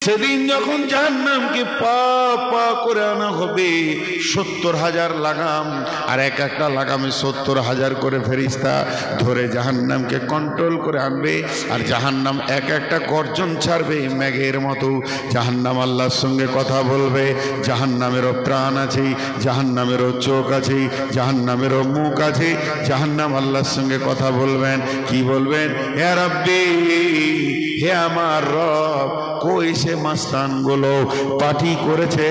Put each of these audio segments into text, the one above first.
সেদিন যখন জাহান্নামকে পা পা করে আনা হবে, 70,000 লাগাম, আর এক একটা লাগামে 70,000 করে ফেরেশতা ধরে জাহান্নামকে কন্ট্রোল করে আনবে। আর জাহান্নাম এক একটা গর্জন ছাড়বে মেঘের মতো। জাহান্নাম আল্লাহর সঙ্গে কথা বলবে। জাহান্নামেরও প্রাণ আছে, জাহান্নামেরও চোখ আছে, জাহান্নামেরও মুখ আছে। জাহান্নাম আল্লাহর সঙ্গে কথা বলবেন। কি বলবেন? হে রাব্বি, হে আমার রব, কই সে মাস্তানগুলো পার্টি করেছে,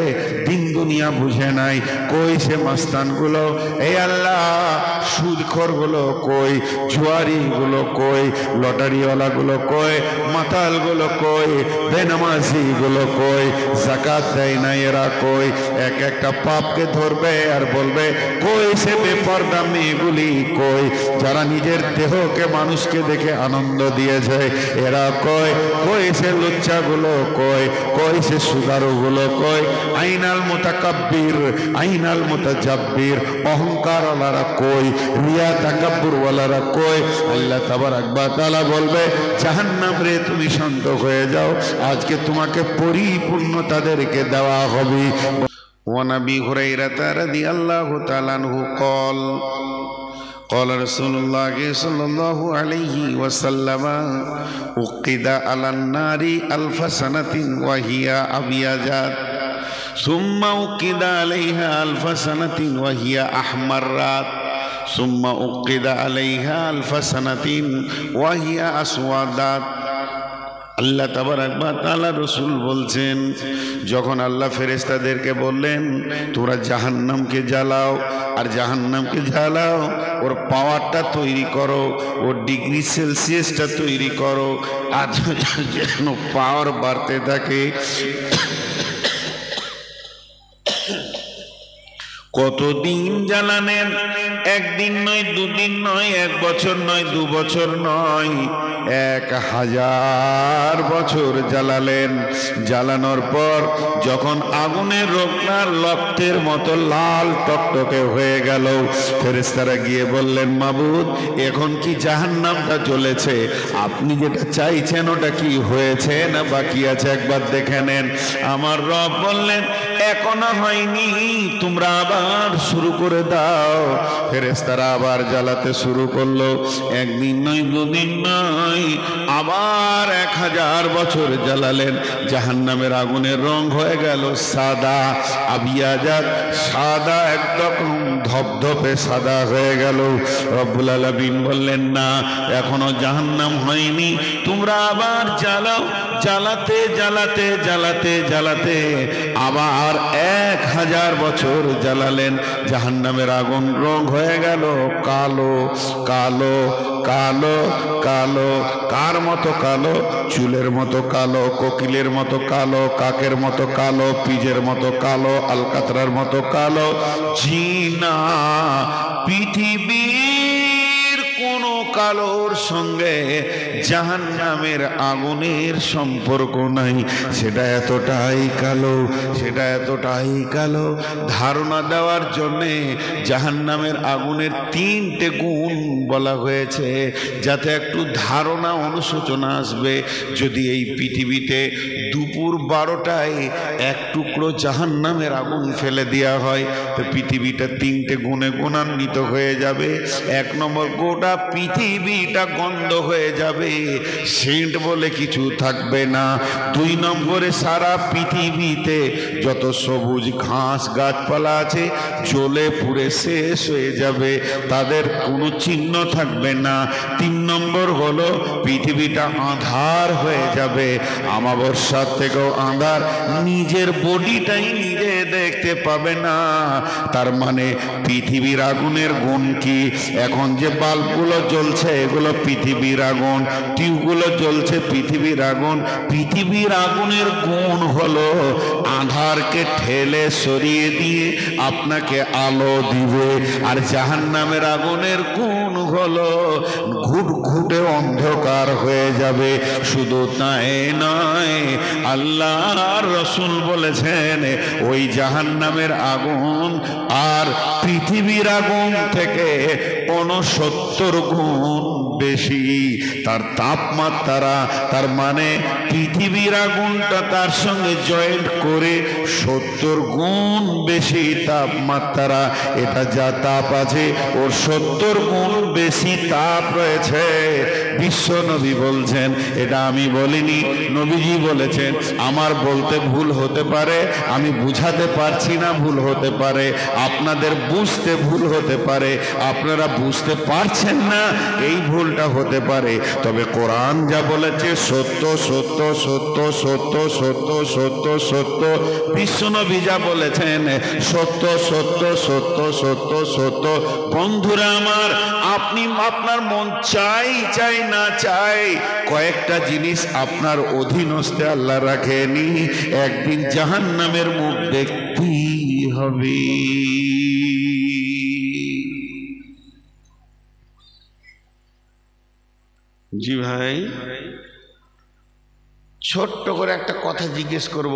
দিন দুনিয়া বুঝে নাই, কই সে মাস্তানগুলো? এই আল্লাহ, সুদখোরগুলো কই, জুয়ারিগুলো কই, লটারিওয়ালাগুলো কই, মাতালগুলো কই, বেনামাজিগুলো কই, যাকাত দেয় না এরা কই? এক একটা পাপকে ধরবে আর বলবে, কই সে বেপরদা মেয়েগুলি কই, যারা নিজের দেহকে মানুষকে দেখে আনন্দ দিয়েছে, এরা কই? কই সে লুচ্চাগুলো কই, কই সে সুগারুগুলো কই? আইনাল মুতাকাব্বির, আইনাল মুতাজাব্বির, অহংকারওয়ালারা কই, রিয়া তাকাব্বুরওয়ালারা কই? আল্লাহ তাবারাক ওয়া তাআলা বলবে, জাহান্নাম রে তুমি শান্ত হয়ে যাও, আজকে তোমাকে পরিপূর্ণ তাদেরকে দেওয়া হবে। ওয়ান আবি হুরায়রা রাদিয়াল্লাহু তাআলা আনহু قال قال رسول الله صلى الله عليه وسلم أوقد على النار 1000 سنة وهي أبيض ثم أوقد عليها 1000 سنة وهي أحمرت ثم أوقد عليها 1000 سنة وهي أسودت। আল্লাহ তাবারাক ওয়া তাআলা রাসূল বলছেন, যখন আল্লাহ ফেরেশতাদেরকে বললেন তোমরা জাহান্নামকে জ্বালাও, আর জাহান্নামকে জ্বালাও, ওর পাওয়ারটা তৈরি করো, ওর ডিগ্রি সেলসিয়াসটা তৈরি করো, আর যেন পাওয়ার বাড়তে থাকে। কতদিন জ্বালানেন? একদিন নয়, দুদিন নয়, 1 বছর নয়, 2 বছর নয়, 1000 বছর জ্বালালেন। জ্বালানোর পর যখন আগুনের রোকনার রক্তের মতো লাল টকটকে হয়ে গেল, ফেরেশতারা গিয়ে বললেন, মাবুদ, এখন কি জাহান্নামটা জ্বলেছে? আপনি যেটা চাইছেন ওটা কি হয়েছে না বাকি আছে? একবার দেখে নেন। আমার রব বললেন, এখনো হয়নি, তোমরা আবার শুরু করে দাও। ফেরেশতারা আবার জ্বালাতে শুরু করলো। একদিন নয়, দুদিন নয়, আবার 1000 বছর জ্বালালেন। জাহান্নামের আগুনের রং হয়ে গেল সাদা, আবিয়াজাত, সাদা, একদম ধপধপে সাদা হয়ে গেল। রব্বুল আলামিন বললেন, না, এখনো জাহান্নাম হয়নি, তোমরা আবার জ্বালাও। জ্বালাতে জ্বালাতে জ্বালাতে জ্বালাতে আবার 1000 বছর জ্বালালেন। জাহান্নামের আগুন রং হয়ে গেল কালো কালো কালো কালো। কার মতো কালো? চুলের মতো কালো, কোকিলের মতো কালো, কাকের মতো কালো, পিজের মতো কালো, আলকাতরার মতো কালো। জিনা, পৃথিবীর কোনো কালোর সঙ্গে জাহান্নামের আগুনের সম্পর্ক নাই। সেটা এতটাই কালো, সেটা এতটাই কালো। ধারণা দেওয়ার জন্যে জাহান্নামের আগুনের 3টে গুণ বলা হয়েছে, যাতে একটু ধারণা অনুশোচনা আসবে। যদি এই পৃথিবীতে দুপুর 12টায় 1 টুকরো জাহান্নামের আগুন ফেলে দেওয়া হয়, তো পৃথিবীটা 3টে গুণে গুণান্বিত হয়ে যাবে। 1 নম্বর, গোটা পৃথিবীটা গন্ধ হয়ে যাবে, সেন্ট বলে কিছু থাকবে না। 2 নম্বরে, সারা পৃথিবীতে যত সবুজ ঘাস গাছপালা আছে জ্বলে পুড়ে শেষ হয়ে যাবে, তাদের কোনো চিহ্ন থাকবে না। 3 নম্বর হলো, পৃথিবীটা আঁধার হয়ে যাবে, আমাবস্যার থেকেও আঁধার, নিজের বডিটাই নিজে দেখতে পাবে না। তার মানে পৃথিবীর আগুনের গুণ কি? এখন যে বাল্বগুলো জ্বলছে এগুলো পৃথিবীর আগুন, টিউবগুলো জ্বলছে পৃথিবীর আগুন। পৃথিবীর আগুনের গুণ হলো আঁধারকে ঠেলে সরিয়ে দিয়ে আপনাকে আলো দিবে। আর জাহান্নামের আগুনের গুণ হলো ঘুটঘুটে অন্ধকার হয়ে যাবে। শুধু তাই নয়, আল্লাহর রাসূল বলেছেন, ওই জাহান্নামের আগুন আর পৃথিবীর আগুন থেকে 69 গুণ বেশি, তার তাপমাত্রা, তার মানে পৃথিবীর আগুনটা তার সঙ্গে জয়েন্ট করে 70 গুণ বেশি তাপমাত্রা। এটা যা তাপ আছে ওর 70 গুণ বেশি তাপ রয়েছে। বিশ্ব নবী বলছেন, এটা আমি বলিনি, নবীজি বলেছেন। আমার বলতে ভুল হতে পারে, আমি বুঝাতে পারছি না, ভুল হতে পারে, আপনাদের বুঝতে ভুল হতে পারে, আপনারা বুঝতে পারছেন না, এই ভুলটা হতে পারে। তবে কোরআন যা বলেছে সত্য সত্য সত্য সত্য সত্য সত্য সত্য। বিশ্বনবী যা বলেছেন সত্য সত্য সত্য সত্য সত্য। বন্ধুরা আমার, আপনি আপনার মন চাই চাই না চাই, কয়েকটা জিনিস আপনার অধীনস্থে আল্লাহ রাখেনি, একদিন জাহান্নামের মুখ দেখতেই হবে। জি ভাই, ছোট্ট করে একটা কথা জিজ্ঞেস করব।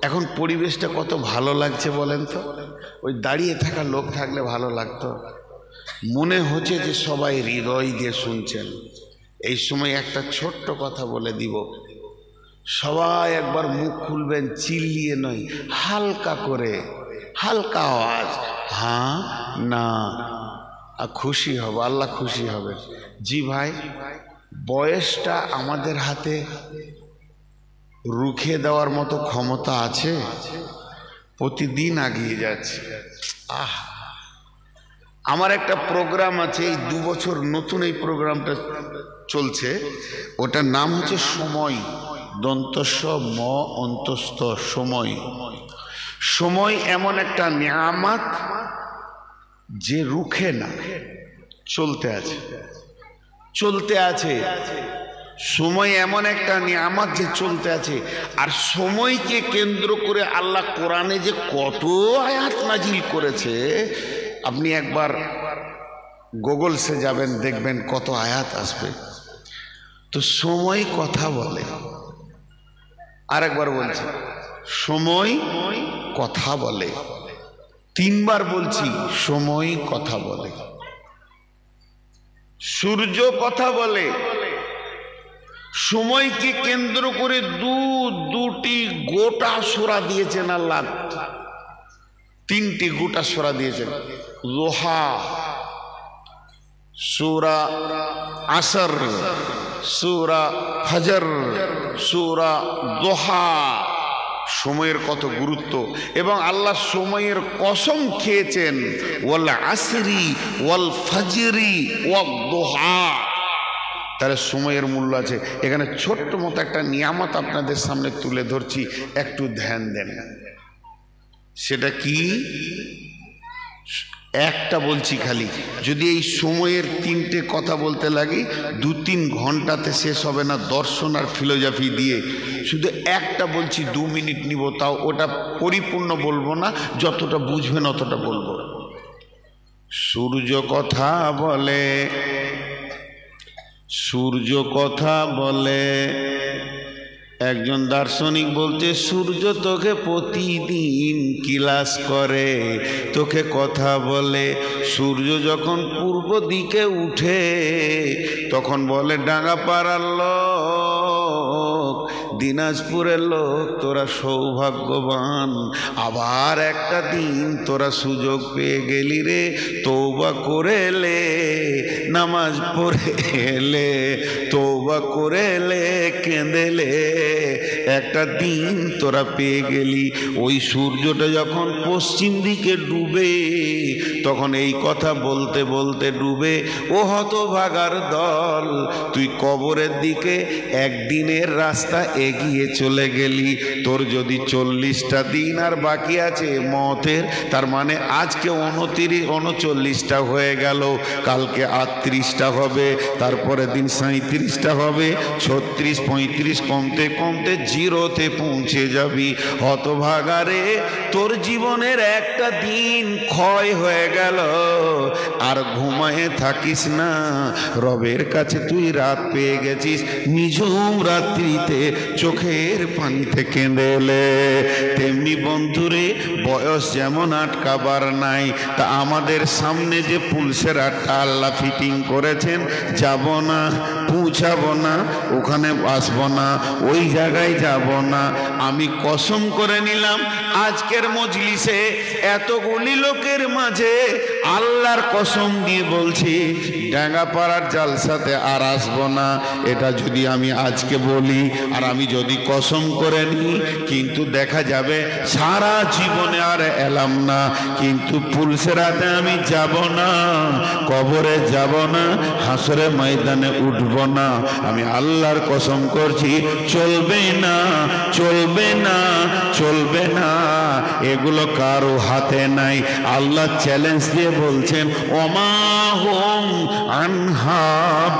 এখন পরিবেশটা কত ভালো লাগছে বলেন তো? ওই দাঁড়িয়ে থাকা লোক থাকলে ভালো লাগতো। মনে হচ্ছে যে সবাই হৃদয় দিয়ে শুনছেন। এই সময় একটা ছোট্ট কথা বলে দিব, সবাই একবার মুখ খুলবেন, চিল্লিয়ে নয়, হালকা করে, হালকা আওয়াজ, হ্যাঁ না, খুশি হব, আল্লাহ খুশি হবে। জি ভাই, বয়সটা আমাদের হাতে রুখে দেওয়ার মতো ক্ষমতা আছে? প্রতিদিন আগিয়ে যাচ্ছে। আমার একটা প্রোগ্রাম আছে, এই 2 বছর নতুন এই প্রোগ্রামটা চলছে, ওটার নাম হচ্ছে সময়, দন্তস্ব ম অন্তস্থ, সময়। সময় এমন একটা নিয়ামত যে রুখে না, চলতে আছে, চলতে আছে। সময় এমন একটা নিয়ামত যে চলতে আছে। আর সময়কে কেন্দ্র করে আল্লাহ কোরআনে যে কত আয়াত নাজিল করেছে, আপনি একবার গুগলসে যাবেন, দেখবেন কত আয়াত আসবে। তো সময় কথা বলে, আরেকবার বলছি, সময় কথা বলে, 3 বার বলছি, সময় কথা বলে। সূর্য কথা বলে। সময়কে কেন্দ্র করে দুটি গোটা সূরা দিয়েছেন আল্লাহ, 3টি গোটা সূরা দিয়েছেন। যোহা, সূরা আসর, সূরা ফজর, সূরা যোহা। সময়ের কত গুরুত্ব, এবং আল্লাহ সময়ের কসম খেয়েছেন, ওয়াল আসরি ওয়াল ফজরি ওয়াদ দুহা। তাহলে সময়ের মূল্য আছে। এখানে ছোট্ট মতো একটা নিয়ামত আপনাদের সামনে তুলে ধরছি, একটু ধ্যান দেন। সেটা কি? একটা বলছি খালি, যদি এই সময়ের 3টে কথা বলতে লাগি 2-3 ঘন্টাতে শেষ হবে না, দর্শন আর ফিলোজফি দিয়ে। শুধু একটা বলছি, 2 মিনিট নিব, তাও ওটা পরিপূর্ণ বলবো না, যতটা বুঝবেন অতটা বলবো। সূর্য কথা বলে, সূর্য কথা বলে। একজন দার্শনিক বলছে, সূর্য তোকে প্রতিদিন ক্লাস করে, তোকে কথা বলে। সূর্য যখন পূর্ব দিকে উঠে তখন বলে, ডাঙ্গাপাড়ার লোক, দিনাজপুরের লোক, তোরা সৌভাগ্যবান, আবার একটা দিন তোরা সুযোগ পেয়ে গেলি রে, তওবা করে এলে, নামাজ পড়ে এলে, তওবা করে এলে, কেঁদেলে, একটা দিন তোরা পেয়ে গেলি। ওই সূর্যটা যখন পশ্চিম দিকে ডুবে তখন এই কথা বলতে বলতে ডুবে, ও হতভাগার দল, তুই কবরের দিকে একদিনের রাস্তা এগিয়ে চলে গেলি। তোর যদি 40টা দিন আর বাকি আছে মতের, তার মানে আজকে 39টা হয়ে গেল, কালকে 38টা হবে, তারপরে দিন 37টা হবে, 36, 35, কমতে কমতে 0-তে পৌঁছে যাবি। হতভাগারে, তোর জীবনের একটা দিন ক্ষয় হয়ে গেল। আর ঘুমায়ে থাকিস না, রবের কাছে তুই রাত পেয়ে গেছিস, নিঝুম রাত্রিতে চোখের পানিতে কেঁদেলে। তেমনি বন্ধুরে, বয়স যেমন আটকাবার নাই, তা আমাদের সামনে যে পুলসের আটটা আল্লাহ ফিটিং মিটিং করেছেন, যাব না, পৌঁছাবো না, ওখানে আসবো না, ওই জায়গায় যাব না। আমি কসম করে নিলাম আজকের মজলিসে এতগুলি লোকের মাঝে আল্লাহর কসম দিয়ে বলছি ডাঙ্গাপাড়ার জালসাতে আর আসবো না। এটা যদি আমি আজকে বলি আর আমি যদি কসম করে নিই, কিন্তু দেখা যাবে সারা জীবনে আর এলাম না, কিন্তু পুলসেরাতে আমি যাব না, কবরে যাব না, হাসরে ময়দানে উঠব না। আমি আল্লাহর কসম করছি চলবে না, চলবে না, চলবে না। এগুলো কারো হাতে নাই। আল্লাহ চ্যালেঞ্জ দিয়ে বলছেন ওমা হুম আনহা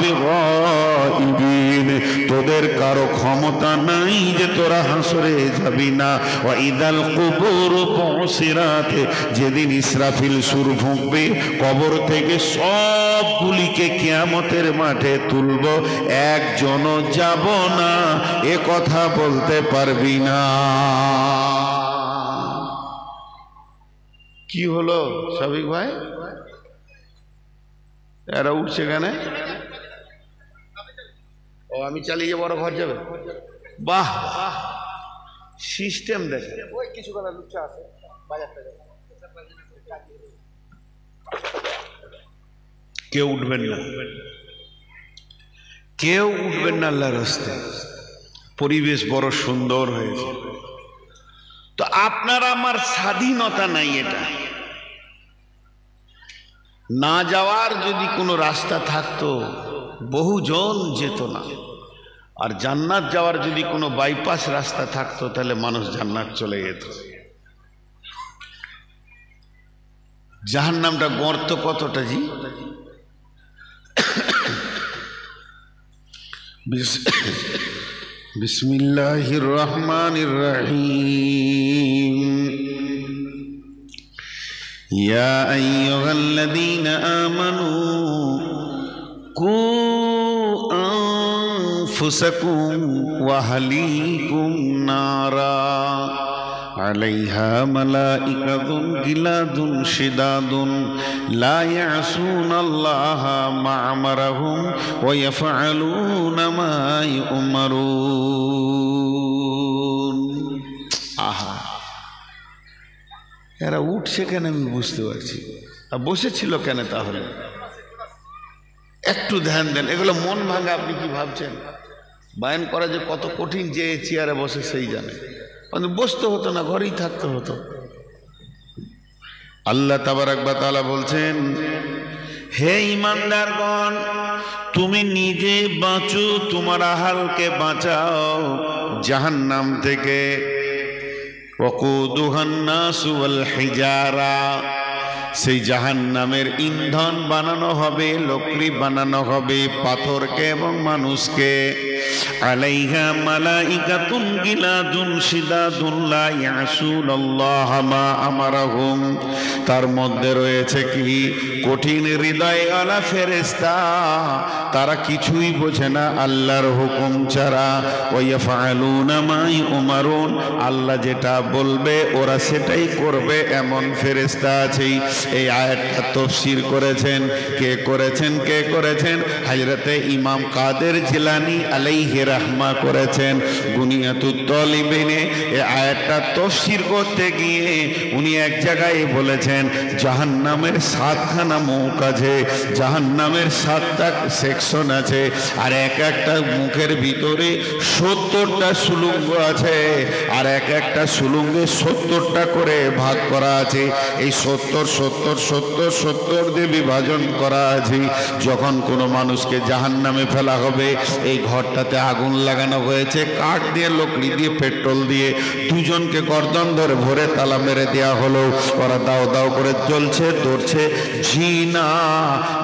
বিগাইবিন, তোদের কারো ক্ষমতা নাই যে তোরা হাসরে যাবি না। ওয়া ইদাল কুবুর বুসিরাত, যেদিন ইসরাফিল সুর ফুঁকবে কবর থেকে সবগুলিকে কিয়ামতের মাঠে তুলব, একজনও যাব না, এ কথা বলতে পারবি না। কি হলো সাবিক ভাই, এরা উঠছে কেন? ও আমি চালিয়ে বড় ঘর যাবে। বাহ, সিস্টেম দেখে। কেউ উঠবেন না, কেউ উঠবেন না আল্লাহর রাস্তায়। পরিবেশ বড় সুন্দর হয়েছে। তো আপনার আমার স্বাধীনতা নাই। এটা না যাওয়ার যদি কোনো রাস্তা থাকতো বহুজন যেত না। আর জান্নাত যাওয়ার যদি কোনো বাইপাস রাস্তা থাকতো তাহলে মানুষ জান্নাত চলে যেত। জাহান্নামটা গর্ত কতটা জি? বিসমিল্লাহির রহমানির রহিম। ইয়া আইয়ুহাল্লাযীনা আমানু কু আনফুসাকুম ওয়া আহলিকুম নারা আলাইহা মালাইকাতুন গিলাদুন শিদাদুন লা ইয়াসুনাল্লাহা মা আমারাহুম ওয়া ইয়াফআলুনা মা ইউমারুন। আহা, এরা উঠছে কেন আমি বুঝতে পারছি। আর বসেছিল কেন তাহলে? একটু ধ্যান দেন। এগুলো মন ভাঙা। আপনি কি ভাবছেন বায়ান করা যে কত কঠিন? যে চেয়ারে বসে সেই জানে। বসতে হতো না, ঘরেই থাকতে হতো। আল্লাহ তাবারাক ওয়া তাআলা বলছেন, হে ঈমানদারগণ, তুমি নিজে বাঁচো, তোমার আহালকে বাঁচাও জাহান্নাম থেকে। ওয়াকুদুহান নাসু ওয়াল হিজারা, সেই জাহান্নামের ইন্ধন বানানো হবে, লকড়ি বানানো হবে পাথরকে এবং মানুষকে। আলাইহা মালাইকাতুন গিলাদুন শিদাদুন লা ইয়াসুনাল্লাহা মা আমারাহুম, তার মধ্যে রয়েছে কি কঠিন হৃদয়ওয়ালা ফেরেশতা, তারা কিছুই বোঝে না আল্লাহর হুকুম ছাড়া। ওয়া ইয়াফআলুনা মা ইউমারুন, আল্লাহ যেটা বলবে ওরা সেটাই করবে, এমন ফেরেশতা আছে। এই আয়াতটা তাফসীর করেছেন কে করেছেন? কে করেছেন? হযরতে ইমাম কাদের জিলানী আলাইহি রাহমা করেছেন। গুনিয়াতুত তালিবিনে এই আয়াতটা তাফসীর করতে গিয়ে উনি এক জায়গায় বলেছেন জাহান্নামের 7খানা মুখ আছে, জাহান্নামের 7টা সেকশন আছে, আর এক একটা মুখের ভিতরে 70টা সুলুঙ্গ আছে, আর এক একটা সুলুঙ্গে 70টা করে ভাগ করা আছে। এই 70 দিয়ে বিভাজন করা আছে। যখন কোনো মানুষকে জাহান্নামে ফেলা হবে, এই ঘরটাতে আগুন লাগানো হয়েছে, কাঠ দিয়ে, লকড়ি দিয়ে, পেট্রোল দিয়ে। দুজনকে গর্দন ধরে ভরে তালা মেরে দেওয়া হলো। ওরা দাও দাও করে জ্বলছে, ধরছে। জি না,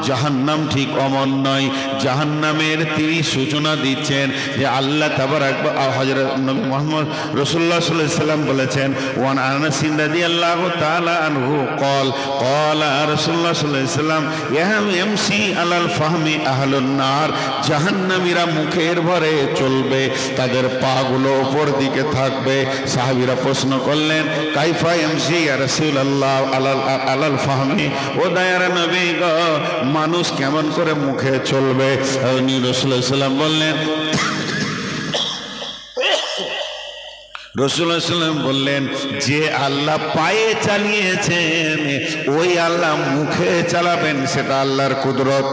জাহান্নাম ঠিক অমন নয়। জাহান্নামের তিনি সূচনা দিচ্ছেন যে আল্লাহ তাবারাক হযরত নবী মুহাম্মদ রাসূলুল্লাহ সাল্লাল্লাহু আলাইহি ওয়াসাল্লাম বলেছেন, ওয়ান আনাস রাদিয়াল্লাহু তাআলা আনহু قال রাসূলুল্লাহ সাল্লাল্লাহু আলাইহি ওয়াসাল্লাম ইয়ামশি আলাল ফাহমি আহলুন নার, জাহান্নামীরা মুখের ভরে করে চলবে, তাদের পাগুলো উপর দিকে থাকবে। সাহাবীরা প্রশ্ন করলেন, কাইফা ইয়ামশি ইয়া রাসূলুল্লাহ আলাল ফাহমি, ও দয়ার নবী গো, মানুষ কেমন করে মুখে চলবে? নবী রাসূলুল্লাহ সাল্লাল্লাহু আলাইহি ওয়াসাল্লাম বললেন, রাসূলুল্লাহ সাল্লাল্লাহু আলাইহি ওয়াসাল্লাম বললেন, যে আল্লাহ পায়ে চালিয়েছেন ওই আল্লাহ মুখে চালাবেন, সেটা আল্লাহর কুদরত।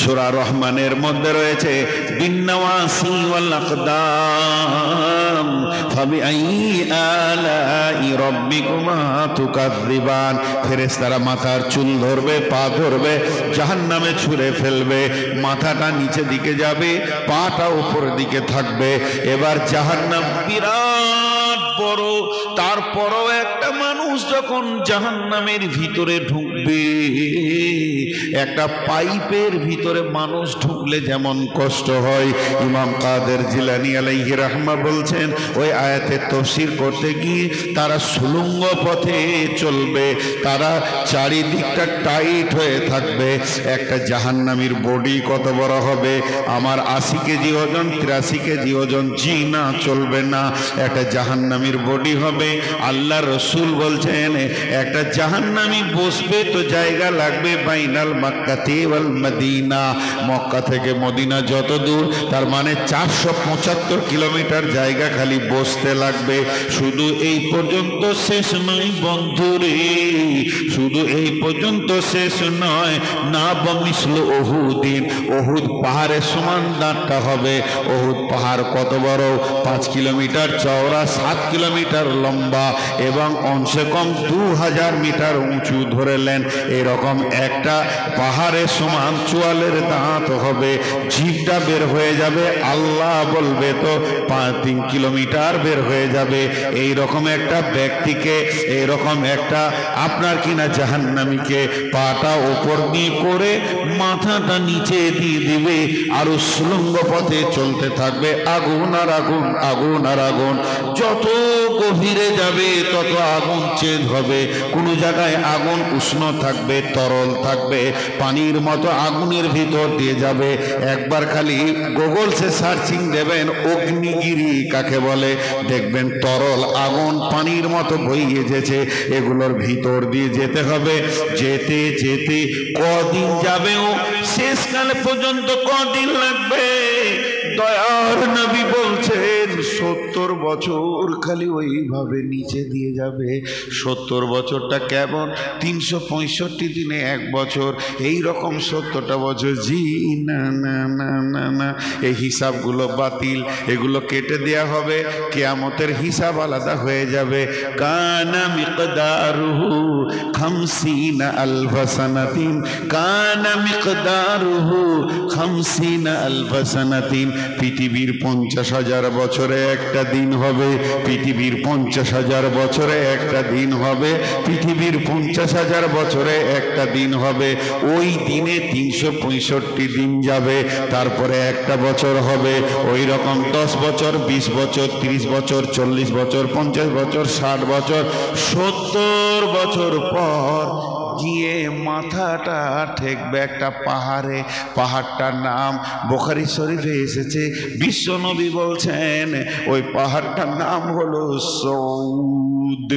সূরা রহমানের মধ্যে রয়েছে, বিন্নাওয়াসি ওয়াল আকদাম ফাবিআইয়ি আলাই রাব্বিকুমা তুকাযযিবান। ফেরেশতারা মাথার চুল ধরবে, পা ধরবে, জাহান্নামে ছুঁড়ে ফেলবে। মাথাটা নিচে দিকে যাবে, পাটা উপর দিকে থাকবে। এবার জাহান্নাম বিরাট বড়, তারপরও একটা মানুষ যখন জাহান্নামের ভিতরে ঢুকবে, একটা পাইপের ভিতরে মানুষ ঢুকলে যেমন কষ্ট হয়, ইমাম কাদের জিলানী আলাইহি রাহমা বলছেন, ওই আয়াতের তাফসীর করতে গিয়ে তারা সুলঙ্গ পথে চলবে, তারা চারিদিকটা টাইট হয়ে থাকবে। একটা জাহান্নামীর বডি কত বড় হবে? আমার 80 কেজি ওজন, 83 কেজি ওজন, জি না, চলবে না। একটা জাহান্নামীর বডি হবে। আল্লাহ রসুল বলছেন, একটা জাহান্নামী বসবে তো জায়গা লাগবে বাইনাল মক্কাতি ওয়াল মদিনা, মক্কা থেকে মদিনা যত দূর, তার মানে 475 কিলোমিটার জায়গা খালি বসতে লাগবে। শুধু এই পর্যন্ত শেষ নয় বন্ধুরে, শুধু এই পর্যন্ত শেষ নয়, না বমিসল ওহুদিন, ওহুদ পাহাড়ের সমান দাঁড়টা হবে। ওহুদ পাহাড় কত বড়? 5 কিলোমিটার চওড়া, 7 কিলোমিটার লম্বা এবং অংশে কম 2000 মিটার উঁচু ধরেলেন। এরকম একটা পাহাড়ের সমান চোয়ালের দাঁত হবে, জিভটা বের হয়ে যাবে, আল্লাহ বলবে তো 3 কিলোমিটার বের হয়ে যাবে। এই রকম একটা ব্যক্তিকে, এইরকম একটা আপনার কিনা জাহান্নামীকে পাটা ওপর দিয়ে করে মাথাটা নিচে দিয়ে দিবে, আরো সুলঙ্গ পথে চলতে থাকবে। আগুন আর আগুন, আগুন আর আগুন, যত গভীরে যাবে তত আগুন চেঞ্জ হবে। কোনো জায়গায় আগুন উষ্ণ থাকবে, তরল থাকবে, পানির মতো আগুনের ভিতর দিয়ে যাবে। একবার খালি গুগলসে সার্চিং দেবেন, অগ্নিগিরি কাকে বলে, দেখবেন তরল আগুন পানির মতো বইয়ে যেছে। এগুলোর ভিতর দিয়ে যেতে হবে। যেতে যেতে কদিন যাবেও, শেষকাল পর্যন্ত কদিন লাগবে? দয়ার নবী বলছেন 70 বছর খালি ওইভাবে নিচে দিয়ে যাবে। 70 বছরটা কেমন? 365 দিনে 1 বছর, এই রকম 70টা বছর। জি না না না না না, এই হিসাবগুলো বাতিল, এগুলো কেটে দেয়া হবে। কিয়ামতের হিসাব আলাদা হয়ে যাবে। কানা মিকদারুহু 50 আলফ সানাতিন, কানা মিকদারুহু 50 আলফ সানাতিন। পৃথিবীর 50,000 বছরে একটা দিন হবে, পৃথিবীর 50,000 বছরে একটা দিন হবে, পৃথিবীর 50,000 বছরে একটা দিন হবে। ওই দিনে 365 দিন যাবে, তারপরে একটা বছর হবে। ওই রকম 10 বছর, 20 বছর, 30 বছর, 40 বছর, 50 বছর, 60 বছর, 70 বছর পর গিয়ে মাথাটা ঠেকবে একটা পাহাড়ে। পাহাড়টার নাম বুখারী শরীফে এসেছে, বিশ্ব নবী বলছেন ওই পাহাড়টার নাম হলো সৌদ।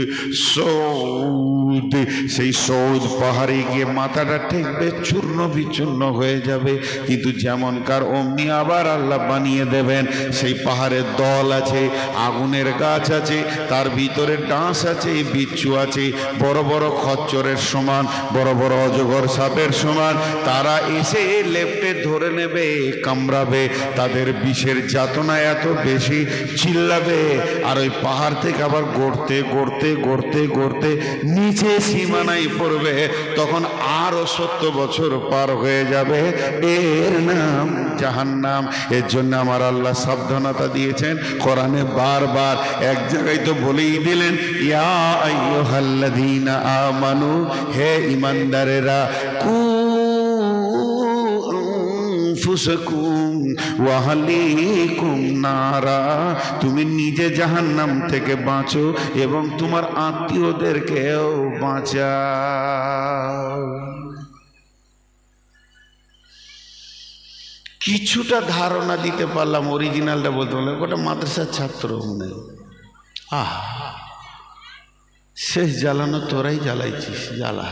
সৌদ, সেই সৌদ পাহাড়ে গিয়ে মাথাটা ঠেকবে, চূর্ণ বিচূর্ণ হয়ে যাবে। কিন্তু যেমনকার অমনি আবার আল্লাহ বানিয়ে দেবেন। সেই পাহাড়ের দল আছে, আগুনের গাছ আছে, তার ভিতরে ডাঁশ আছে, বিচ্ছু আছে, বড় বড় খচ্চরের সমান, বড় বড় অজগর সাপের সমান। তারা এসে লেপটে ধরে নেবে, কামড়াবে, তাদের বিষের যাতনা এত বেশি, চিল্লাবে। আর ওই পাহাড় থেকে আবার গড়তে গড়তে গড়তে গড়তে নিচে সীমানায় পড়বে। তখন আরো 70 বছর পার হয়ে যাবে। এর নাম জাহান্নাম। এর জন্য আমার আল্লাহ সাবধানতা দিয়েছেন কোরআনে বারবার। এক জায়গায় তো বলেই দিলেন, ইয়া আইয়ুহাল্লাযীনা আমানু, হে ইমানদারেরা, কু আনফুসাকুম ওয়া আহলিকুম নারা, তুমি নিজে জাহান্নাম থেকে বাঁচো এবং তোমার আত্মীয়দেরকেও বাঁচাও। কিছুটা ধারণা দিতে পারলাম, অরিজিনালটা বলতে পারলাম। ওটা মাদ্রাসার ছাত্র মনে। শেষ জ্বালানো তোরাই জ্বালাইছিস, জ্বালা।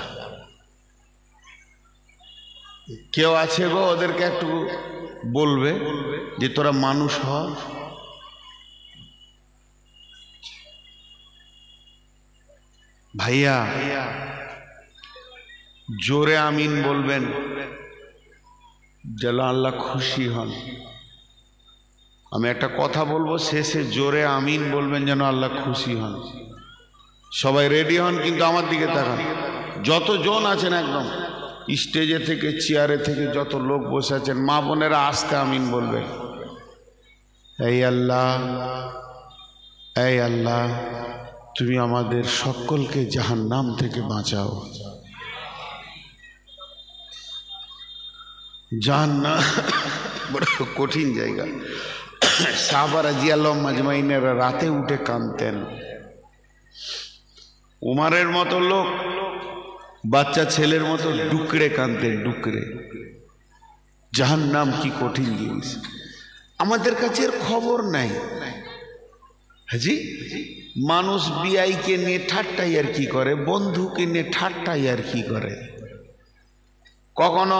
কেউ আছে গো ওদেরকে একটু বলবে যে তোরা মানুষ হ। ভাইয়া জোরে আমিন বলবেন যেন আল্লাহ খুশি হন। আমি একটা কথা বলবো, শেষে জোরে আমিন বলবেন যেন আল্লাহ খুশি হন। সবাই রেডি হন, কিন্তু আমার দিকে তাকান। যতজন আছেন একদম স্টেজে থেকে চেয়ারে থেকে যত লোক বসে আছেন, মা বোনেরা আস্তে আমিন বলবেন। এই আল্লাহ, এই আল্লাহ, তুমি আমাদের সকলকে জাহান্নাম থেকে বাঁচাও। জাহান্নাম বড় কঠিন জায়গা। সাহাবা রাদিয়াল্লাহু মাজমাইনেরা রাতে উঠে কাঁদতেন। উমারের মতো লোক বাচ্চা ছেলের মতো ডুকরে কাঁদতেন, ডুকরে। জাহান্নাম কি কঠিন জিনিস, আমাদের কাছে এর খবর নাই। হাজি মানুষ বিআইকে নিয়ে ঠাট্টাই আর কি করে, বন্ধুকে নিয়ে ঠাট্টাই আর কি করে, কখনো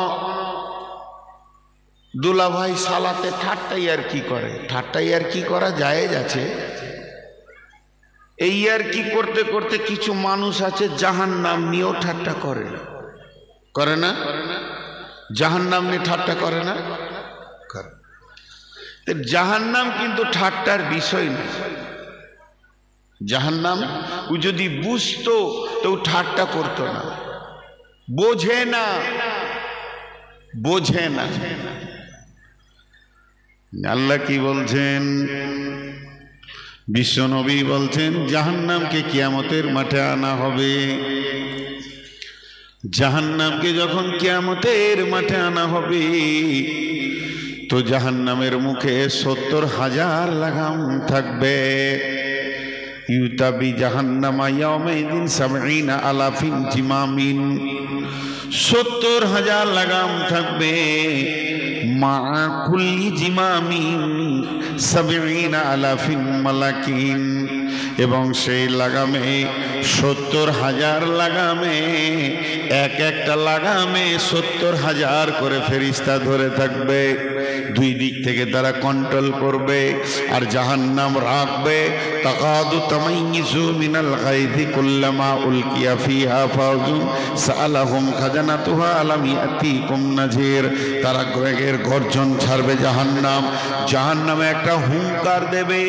দুলাভাই সালাতে ঠাট্টাই আর কি করে। ঠাট্টাই আর কি করা জায়েজ আছে। এই আর কি করতে করতে কিছু মানুষ আছে জাহান্নাম নিয়েও ঠাট্টা করে, করে না? জাহান্নাম নিয়ে ঠাট্টা করে না? জাহান্নাম কিন্তু ঠাট্টার বিষয় না। জাহান্নাম ও যদি বুঝতো তো ঠাট্টা করতো না। বোঝে না, বোঝে না। আল্লাহ কি বলছেন? বিশ্বনবী বলছেন জাহান্নামকে কিয়ামতের মাঠে আনা হবে। জাহান্নামকে যখন কিয়ামতের মাঠে আনা হবে তো জাহান্নামের মুখে 70,000 লাগাম থাকবে। ইউতাবি জাহান্নামা ইয়াউমাইদিন 70 আলাফিন জিমামিন। 70,000 লাগাম থাকবে। মা কুল্লি জিমামিন 70 আলাফিন মালাকিন। এবং সেই লাগামে 70,000 লাগামে এক একটা লাগামে 70,000 করে ফেরেশতা ধরে থাকবে। দুই দিক থেকে তারা কন্ট্রোল করবে আর জাহান্নাম রাখবে। তাকাদু তামাইয়িজু মিনাল গায়যি কুল্লামা উলকিয়া ফিহা ফাউজুন সাআলাহুম খাজানাতুহা আলাম ইয়াতিকুম নাযির। তারা গ্রেগের গর্জন ছাড়বে জাহান্নাম। জাহান্নামে একটা হুঙ্কার দেবে,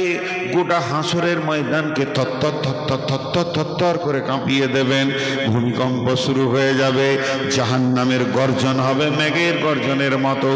গোটা হাসরের ময়দানকে থরথর থরথর থরথর থরথর করে কাঁপিয়ে দেবেন। ভূমিকম্প শুরু হয়ে যাবে। জাহান্নামের গর্জন হবে মেঘের গর্জনের মতো।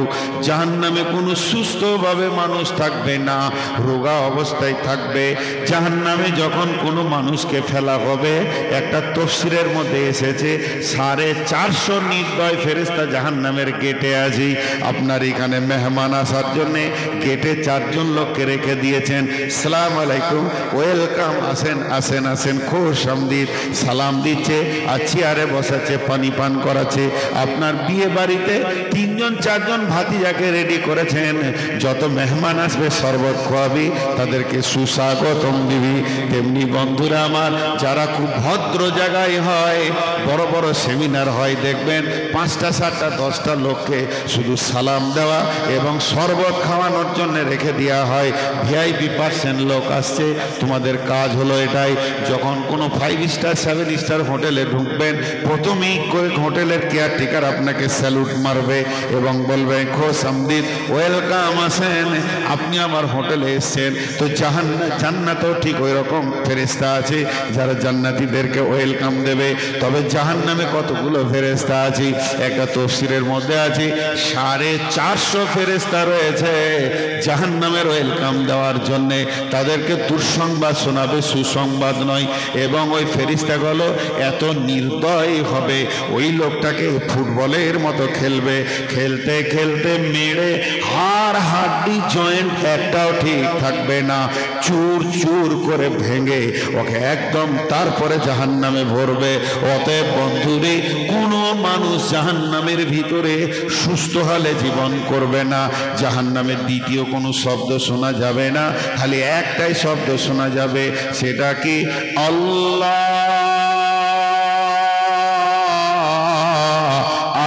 জাহান্নামে কোনো সুস্থভাবে মানুষ থাকবে না, রোগা অবস্থায় থাকবে। জাহান্নামে যখন কোনো মানুষকে ফেলা হবে, একটা তফসিরের মধ্যে এসেছে 450 নির্দয় ফেরেশতা জাহান্নামের গেটে আছে। আপনার এখানে মেহমান আসার জন্যে গেটে 4 জন লোককে রেখে দিয়েছেন। সালাম আলাইকুম, ওয়েলকাম, আসেন আসেন আসেন, খুশ আমদিদ সালাম দিচ্ছে আর চেয়ারে বসাচ্ছে, পানি পান করাচ্ছে। আপনার বিয়ে বাড়িতে 3 জন 4 জন ভাতিজাকে রেডি করেছেন। যত মেহমান আসবে শরবত খোয়াবি, তাদেরকে সুস্বাগতম দিবি। তেমনি বন্ধুরা আমার, যারা খুব ভদ্র জায়গায় হয়, বড় বড় সেমিনার হয়, দেখবেন 5টা 7টা 10টা লোককে শুধু সালাম দেওয়া এবং শরবত খাওয়ানোর জন্য রেখে দেওয়া হয়। ভিআইপি পার্সেন্ট লোক আসছে, তোমাদের কাজ হলো এটাই। যখন কোনো 5 স্টার 7 স্টার হোটেলে ঢুকবেন, প্রথমেই হোটেলের কেয়ারটেকার আপনাকে স্যালুট মারবে এবং বলবে খোশ আমদিদ, ওয়েলকাম, আসেন, আপনি আমার হোটেলে এসেছেন। তো জান্নাতেও ঠিক ওই রকম ফেরেশতা আছে যারা জান্নাতীদেরকে ওয়েলকাম দেবে। তবে জাহান্নামে কতগুলো ফেরেশতা আছে একটা তফসিরের মধ্যে আছে 450 ফেরেশতা রয়েছে জাহান্নামের ওয়েলকাম দেওয়ার জন্যে। তাদেরকে দুঃসংবাদ শোনাবে, সুসংবাদ নয়। এবং ওই ফেরেশতাগুলো এত নির্দয় হবে, ওই লোকটাকে ফুটবলের মতো খেলবে, খেলতে খেলতে মেরে হাড় হাড্ডি জয়েন্ট একটাও ঠিক থাকবে না, চুর চুর করে ভেঙে ওকে একদম তারপরে জাহান্নামে ভরবে। অতএব বন্ধুরে, কোনো মানুষ জাহান্নামের ভিতরে সুস্থ হলে জীবন করবে না। জাহান্নামের দ্বিতীয় কোনো শব্দ শোনা যাবে না, খালি একটাই শব্দ শোনা যাবে, সেটা কি? আল্লাহ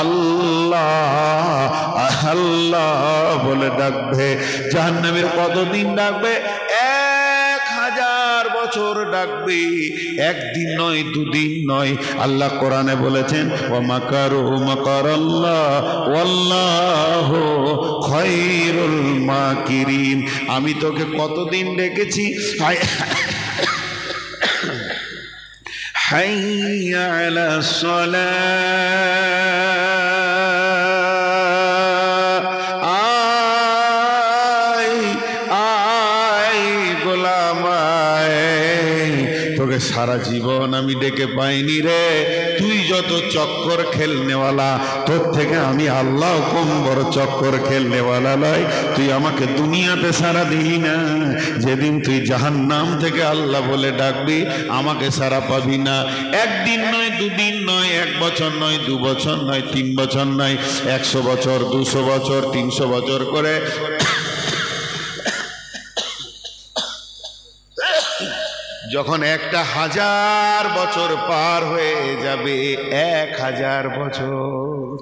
আল্লাহ আল্লাহ বলে ডাকবে। জাহান্নামের কতদিন ডাকবে? 1000 বছর ডাকবে, একদিন নয়, দুদিন নয়। আল্লাহ কোরআনে বলেছেন, ওয়া মাকারু মাকারাল্লাহ ওয়াল্লাহু খায়রুল মাকিরিন। আমি তোকে কতদিন ডেকেছি, হাইয়া আলাস সালাহ, আয় গোলাম আয়। তোকে সারা জীবন আমি ডেকে পাইনি রে, তুই যত চক্কর খেলনেওয়ালা, তোর থেকে আমি আল্লাহ কম বড় চক্কর খেলনেওয়ালা নয়। তুই আমাকে দুনিয়াতে সারা দিলি না, যেদিন তুই জাহান্নাম থেকে আল্লাহ বলে ডাকবি আমাকে সারা পাবি না। একদিন নয়, দুদিন নয়, 1 বছর নয়, 2 বছর নয়, 3 বছর নয়, 100 বছর, 200 বছর, 300 বছর করে যখন 1000 বছর পার হয়ে যাবে, 1000 বছর,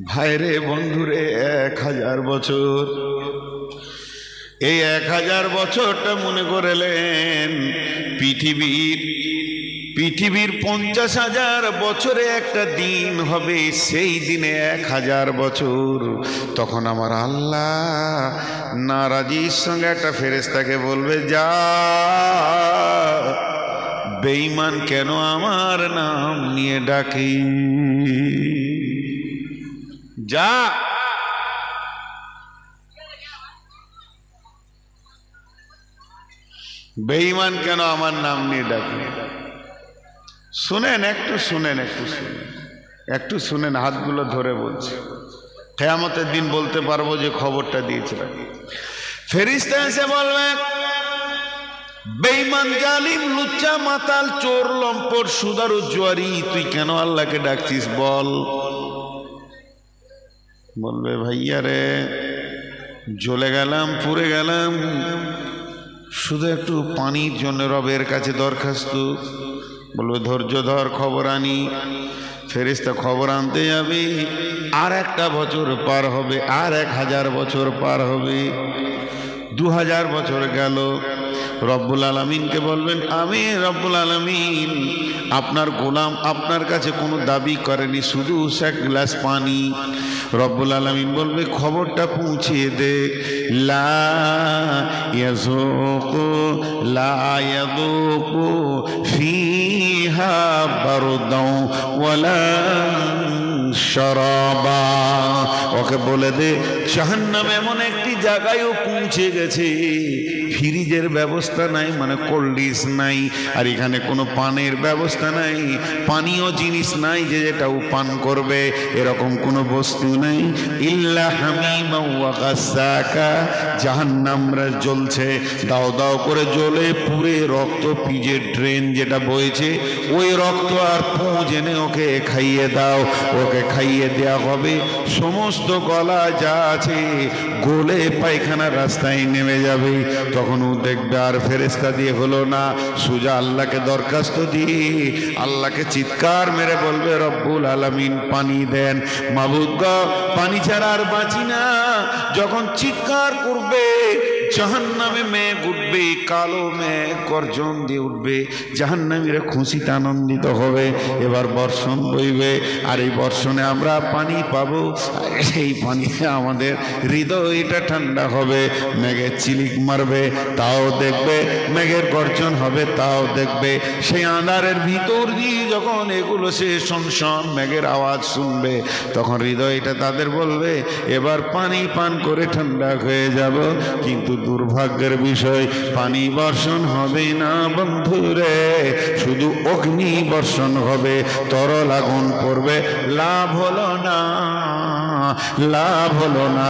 ভাইরে বন্ধুরে, 1000 বছর, এই 1000 বছরটা মনে করেলেন পৃথিবীর 50,000 বছরে একটা দিন হবে, সেই দিনে 1000 বছর। তখন আমার আল্লাহ নারাজির সঙ্গে একটা ফেরেশতাকে বলবে, যা বেঈমান কেন আমার নাম নিয়ে ডাকে, যা বেঈমান কেন আমার নাম নিয়ে ডাকে। শুনেন, একটু শুনেন, একটু শুনেন, হাতগুলো ধরে বলছি, কিয়ামতের দিন বলতে পারবো যে খবরটা দিয়েছিলাম। ফেরেশতা এসে বলবে, বেঈমান, জালিম, লুচ্চা, মাতাল, চোর, লম্পট, সুদারু, জুয়ারি, তুই কেন আল্লাহকে ডাকছিস বল। বলবে, ভাইয়া রে, জ্বলে গেলাম, পুড়ে গেলাম, শুধু একটু পানির জন্য রবের কাছে দরখাস্ত। বলবে, ধৈর্য ধর, খবর আনি। ফেরেশতা খবর আনতে যাবে, আর 1 বছর পার হবে, আর 1000 বছর পার হবে, 2000 বছর গেল। রব্বুল আলামিনকে বলবেন, আমি রব্বুল আলামিন আপনার গোলাম, আপনার কাছে কোনো দাবি করেনি, শুধু 1 গ্লাস পানি। রব্বুল আলামিন বলবে, খবরটা পৌঁছিয়ে দে, লা ইয়াযুকু ফিহা বারদাও ওয়ালা শারাবা। ওকে বলে দে, জাহান্নাম এমন একটি জায়গায়ও পৌঁছে গেছে, ফ্রিজের ব্যবস্থা নাই, মানে কোল্ড ড্রিঙ্কস নাই, আর এখানে কোনো পানের ব্যবস্থা নাই, পানীয় জিনিস নাই যে যেটাও পান করবে, এরকম কোনো বস্তু নাই। ইল্লা হামিমা ওয়া গাসাকা, জাহান্নামরা জ্বলছে, দাও দাও করে জ্বলে পুরে রক্ত, পিজের ড্রেন যেটা বইছে, ওই রক্ত আর পুঁজ এনে ওকে খাইয়ে দাও। ওকে খাইয়ে দেওয়া হবে, সমস্ত গলা যা আছে গলে পায়খানার রাস্তায় নেমে যাবে। তখন ও দেখবে আর ফেরেশতা দিয়ে হলো না, সোজা আল্লাহকে দরখাস্ত দিয়ে আল্লাহকে চিৎকার মেরে বলবে, রব্বুল আলামিন পানি দেন, মাবুদ গো, পানি ছাড়া আর বাঁচি না। যখন চিৎকার করবে, জাহান্নামে মেঘ উঠবে, কালো মেঘ গর্জন দিয়ে উঠবে, জাহান্নামীরা খুশিতে আনন্দিত হবে, এবার বর্ষণ বইবে, আর এই বর্ষণে আমরা পানি পাবো, সেই পানিতে আমাদের হৃদয়টা ঠান্ডা হবে। মেঘের চিলিক মারবে, তাও দেখবে, মেঘের গর্জন হবে, তাও দেখবে। সেই আঁধারের ভিতর দিয়ে যখন এগুলো সে শনশন মেঘের আওয়াজ শুনবে, তখন হৃদয়টা তাদের বলবে, এবার পানি পান করে ঠান্ডা হয়ে যাব। কিন্তু দুর্ভাগ্যের বিষয়, পানি বর্ষণ হবে না বন্ধুরে, শুধু অগ্নি বর্ষণ হবে, তরল আগুন পড়বে, লাভ হলো না, লাভ হলো না,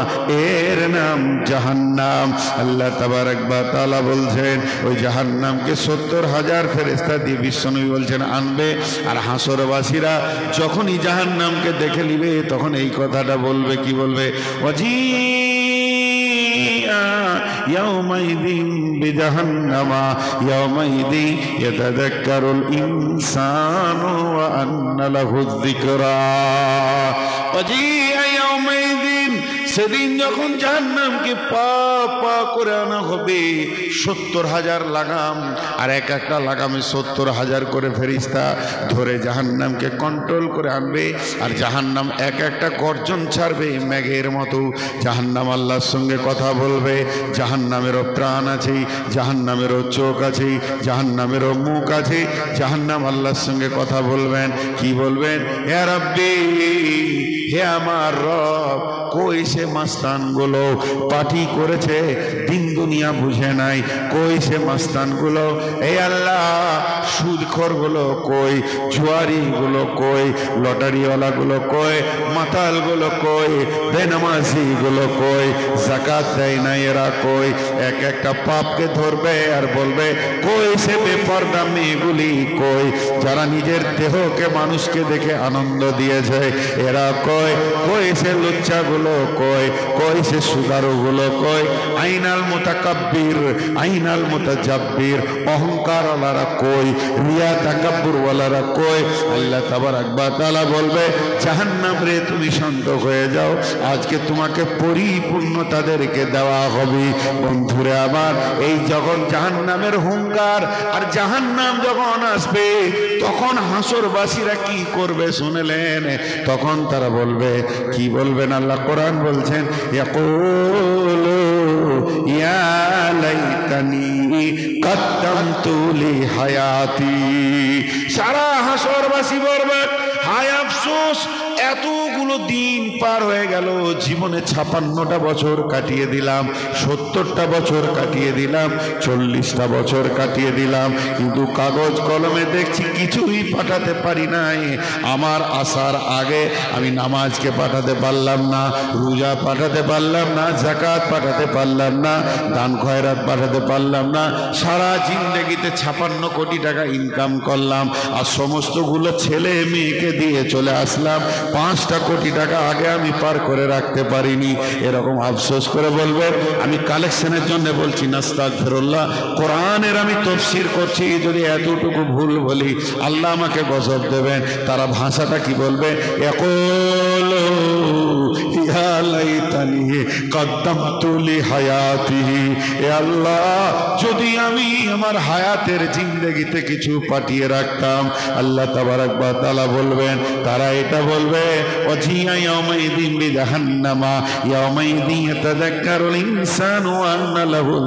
এর নাম জাহান্নাম। আল্লাহ তাবারক ওয়া তাআলা বলছেন ওই জাহান্নামকে 70,000 ফেরেশতা দিয়ে বিশ্বনবী বলছেন আনবে। আর হাসরবাসীরা যখনই জাহান্নামকে দেখে নিবে তখন এই কথাটা বলবে, কি বলবে? ইয়াউমাইযিন বিজাহান্নামা ইয়াউমাইযিন ইয়াতাযাক্কারুল ইনসানু ওয়া আন্না লাহুয যিকরা। সেদিন যখন জাহান্নামকে পা পা করে আনা হবে, 70,000 লাগাম, আর এক একটা লাগামে 70,000 করে ফেরেশতা ধরে জাহান্নামকে কন্ট্রোল করে আনবে। আর জাহান্নাম এক একটা গর্জন ছাড়বে মেঘের মতো। জাহান্নাম আল্লাহর সঙ্গে কথা বলবে। জাহান্নামেরও প্রাণ আছে, জাহান্নামেরও চোখ আছে, জাহান্নামেরও মুখ আছে। জাহান্নাম আল্লাহর সঙ্গে কথা বলবেন, কি বলবেন? হে রাব্বি, হে আমার রব, কই সে মাস্তানগুলো পার্টি করেছে, দিন দুনিয়া বুঝে নাই, কই সে মাস্তানগুলো? এই আল্লাহ, সুদখোরগুলো কই, জুয়ারিগুলো কই, লটারিওয়ালাগুলো কই, মাতালগুলো কই, বেনামাজিগুলো কই, যাকাত দেয় না এরা কই? এক একটা পাপকে ধরবে আর বলবে কই সে বেপরদা মেয়েগুলি কই, যারা নিজের দেহকে মানুষকে দেখে আনন্দ দিয়েছে এরা কই? কই সে লুচ্চাগুলো কই, কই সে সুদারুগুলো কই? আইনাল মুতাকাব্বির, আইনাল মুতাজাব্বির, অহংকারওয়ালারা কই, রিয়া তাকাব্বুরওয়ালারা কই? আল্লাহ তাবারক ওয়া তাআলা বলবে জাহান্নাম রে তুমি শান্ত হয়ে যাও, আজকে তোমাকে পরিপূর্ণ তাদেরকে দেওয়া হবে। বন্ধুরে আমার, এই যখন জাহান্নামের হুঙ্কার আর জাহান্নাম যখন আসবে তখন হাসরবাসীরা কি করবে শুনলেন? তখন তারা বলবে, কি বলবেন? আল্লাহ কোরআন বলছেন, ইয়াকুলু ইয়া লাইতানি কদ্দামতু লি হায়াতি। সারা হাসরবাসী বলবে, হায় আফসোস, এতগুলো দিন পার হয়ে গেল, জীবনে 56টা বছর কাটিয়ে দিলাম, 70টা বছর কাটিয়ে দিলাম, 40টা বছর কাটিয়ে দিলাম, কিন্তু কাগজ কলমে দেখছি কিছুই পাঠাতে পারি নাই। আমার আসার আগে আমি নামাজকে পাঠাতে পারলাম না, রোজা পাঠাতে পারলাম না, যাকাত পাঠাতে পারলাম না, দান খয়রাত পাঠাতে পারলাম না। সারা জিন্দেগিতে 56 কোটি টাকা ইনকাম করলাম, আর সমস্তগুলো ছেলে মেয়েকে দিয়ে চলে আসলাম। 5টা কোটি টাকা আগে আমি পার করে রাখতে পারিনি। এরকম আফসোস করে বলবেন। আমি কালেকশনের জন্য বলছি না, আস্তাগফিরুল্লাহ, কোরআনের আমি তাফসীর করছি, যদি এতটুকু ভুল বলি আল্লাহ আমাকে গজব দেবেন। তারা ভাষাটা কি বলবে? ইয়াকুলু ইয়া লাইতানি কদ্দামতু লি হায়াতি। এ আল্লাহ, যদি আমি আমার হায়াতের জিন্দেগিতে কিছু পাঠিয়ে রাখতাম। আল্লাহ তাবারক ওয়া তাআলা বলবেন, তারা এটা বলবে, ওয়াজিয়া ইয়াউমাইযিন বিজাহান্নামা ইয়াউমাইযিন ইয়াতাযাক্কারুল ইনসানু ওয়া আন্না লাহুয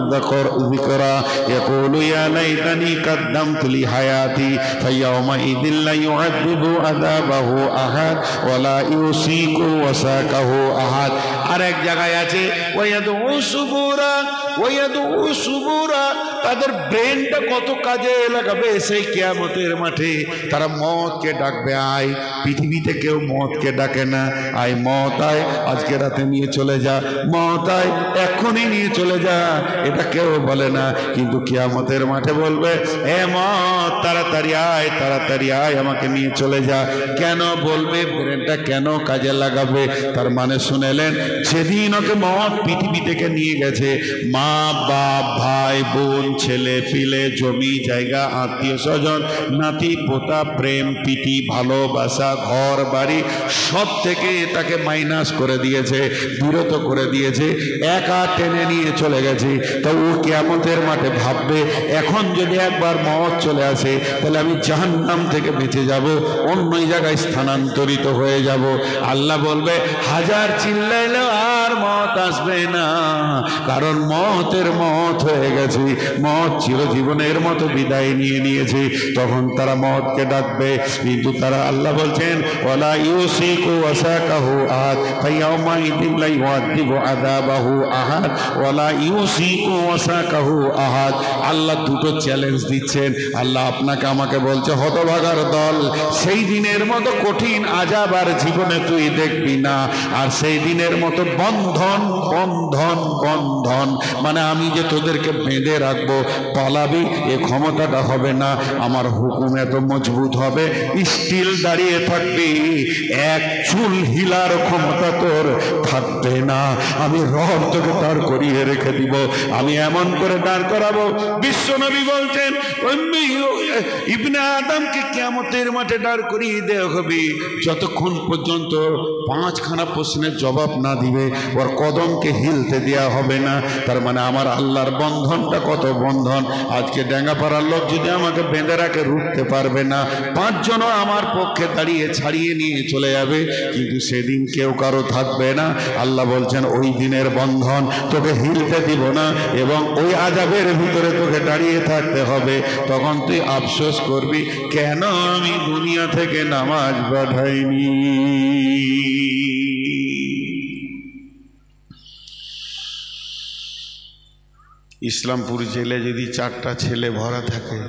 যিকরা ইয়াকুলু ইয়া লাইতানি কদ্দামতু লি হায়াতি ফায়াউমাইযিন লা ইউআযযিবু আযাবাহু আহাদ ওয়া লা ইউসিকু ওয়াসাকাহু আহাদ। আর এক জায়গায় আছে ওয়ায়াদউ সুবুরা, ওয়ায়াদউ সুবুরা, তাদের ব্রেনটা কত কাজে লাগাবে সেই কিয়ামতের মাঠে। তারা মওতকে ডাকবে, আয়। পৃথিবীতে কেউ মওতকে ডাকে না, আয় মওত আয়, আজকে রাতে নিয়ে চলে যা, মওত আয়, এখনই নিয়ে চলে যা, এটা কেউ বলে না। কিন্তু কিয়ামতের মাঠে বলবে, এ মওত তাড়াতাড়ি আয়, তাড়াতাড়ি আয়, আমাকে নিয়ে চলে যা। কেন বলবে? ব্রেনটা কেন কাজে লাগাবে? তার মানে শুনেলেন, যেদিন ওকে মওত পৃথিবী থেকে নিয়ে গেছে, মা বাপ ভাই বোন ছেলে পিলে জমি জায়গা আত্মীয় স্বজন নাতি পোতা প্রেম প্রীতি ভালোবাসা ঘর বাড়ি সব থেকে তাকে মাইনাস করে দিয়েছে, বিরত করে দিয়েছে, একা টেনে নিয়ে চলে গেছে। তো ও কিয়ামতের মাঠে ভাববে, এখন যদি একবার মওত চলে আসে তাহলে আমি জাহান্নাম থেকে বেঁচে যাব, অন্য জায়গায় স্থানান্তরিত হয়ে যাব। আল্লাহ বলবে, হাজার চিল্লাইলেও আর মওত আসবে না, কারণ মওতের মওত হয়ে গেছে। গেছে, মত চিরজীবনের মতো বিদায় নিয়ে নিয়েছে, তখন তারা মতকে ডাকবে। কিন্তু তারা, আল্লাহ বলছেন, ওয়ালা ইউসিকু ওয়াসাকাহু আহাদ ফায়াউমা ইযিন লা ইউআযিবু আযাবাহু আহাদ ওয়ালা ইউসিকু ওয়াসাকাহু আহাদ। আল্লাহ দুটো চ্যালেঞ্জ দিচ্ছেন। আল্লাহ আপনাকে আমাকে বলছে, হতভাগার দল, সেই দিনের মতো কঠিন আযাব আর জীবনে তুই দেখবি না। আর সেই দিনের মতো বন্ধন বন্ধন বন্ধন, মানে আমি যে তোদেরকে বেঁধে রাখবো, পালাবি, এ ক্ষমতাটা হবে না। আমার হুকুম এত মজবুত হবে, স্টিল দাঁড়িয়ে থাকবি, এক চুল হিলার ক্ষমতা তোর থাকবে না। আমি রব তোকে দাঁড় করিয়ে রেখে দিব, আমি এমন করে দাঁড় করাবো। বিশ্বনবী বলছেন, ইবনে আদমকে কিয়ামতের মাঠে দাঁড় করিয়ে দেওয়া হবে, যতক্ষণ পর্যন্ত 5খানা প্রশ্নের জবাব না দিবে, ওর কদমকে হিলতে দেওয়া হবে না। তার মানে আমার আল্লাহর বন্ধনটা কত বন্ধন। আজকে ডেঙ্গাপাড়ার লোক যদি আমাকে বেঁধে রাখে, রুখতে পারবে না। 5 জনও আমার পক্ষে দাঁড়িয়ে ছাড়িয়ে নিয়ে চলে যাবে, কিন্তু সেদিন কেউ কারো থাকবে না। আল্লাহ বলছেন, ওই দিনের বন্ধন তোকে হিলতে দিব না, এবং ওই আযাবের ভিতরে তোকে দাঁড়িয়ে থাকতে হবে। তখন তুই আফসোস করবি, কেন আমি দুনিয়া থেকে নামাজ পাঠাইনি। ইসলামপুর জেলে যদি 4টা ছেলে ভরা থাকে,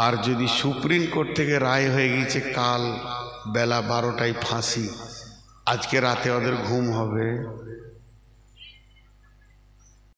আর যদি সুপ্রিম কোর্ট থেকে রায় হয়ে গেছে কাল বেলা 12টায় ফাঁসি, আজকে রাতে ওদের ঘুম হবে?